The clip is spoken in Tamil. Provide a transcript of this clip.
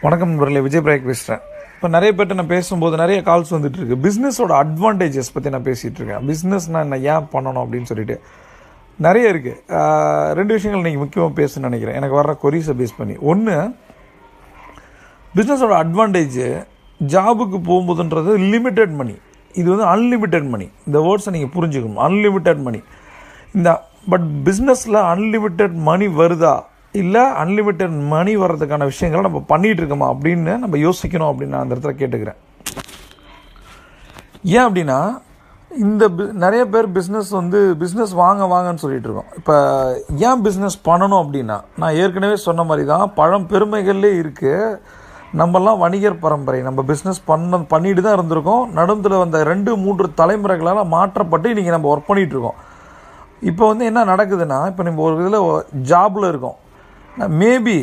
வணக்கம் நண்பர்களே, விஜய் பிரேக் பேசுகிறேன். இப்போ நிறைய பேர்ட்ட நான் பேசும்போது நிறைய கால்ஸ் வந்துட்டுருக்கு. பிஸ்னஸோட அட்வான்டேஜஸ் பற்றி நான் பேசிகிட்டு இருக்கேன். பிஸ்னஸ்னால் என்ன, ஏன் பண்ணணும் அப்படின்னு சொல்லிட்டு நிறைய இருக்குது. ரெண்டு விஷயங்கள் நீங்கள் முக்கியமாக பேசணும்னு நினைக்கிறேன், எனக்கு வர்ற கொரீஸை பேஸ் பண்ணி. ஒன்று, பிஸ்னஸோட அட்வான்டேஜ் ஜாபுக்கு போகும்போதுன்றது லிமிட்டட் மணி. இது வந்து அன்லிமிட்டட் மணி. இந்த வேர்ட்ஸை நீங்கள் புரிஞ்சுக்கணும். Unlimited money. பட் பிஸ்னஸில் அன்லிமிட்டட் மணி வருதா, இல்லை அன்லிமிட்டட் மணி வர்றதுக்கான விஷயங்களை நம்ம பண்ணிகிட்டு இருக்கோமா அப்படின்னு நம்ம யோசிக்கணும் அப்படின்னு நான் அந்த இடத்துல கேட்டுக்கிறேன். ஏன் அப்படின்னா, நிறைய பேர் பிஸ்னஸ் வாங்கன்னு சொல்லிட்டு இருக்கோம். இப்போ ஏன் பிஸ்னஸ் பண்ணணும் அப்படின்னா, நான் ஏற்கனவே சொன்ன மாதிரி தான், பழம் பெருமைகள்லே இருக்குது. நம்மலாம் வணிகர் பரம்பரை. நம்ம பிஸ்னஸ் பண்ணிட்டு தான் இருந்திருக்கோம். நடுவில் வந்த 2-3 தலைமுறைகளால் மாற்றப்பட்டு இன்றைக்கி நம்ம ஒர்க் பண்ணிகிட்ருக்கோம். இப்போ என்ன நடக்குதுன்னா, இப்போ நம்ம ஒரு இதில் ஜாபில் இருக்கோம். மேபி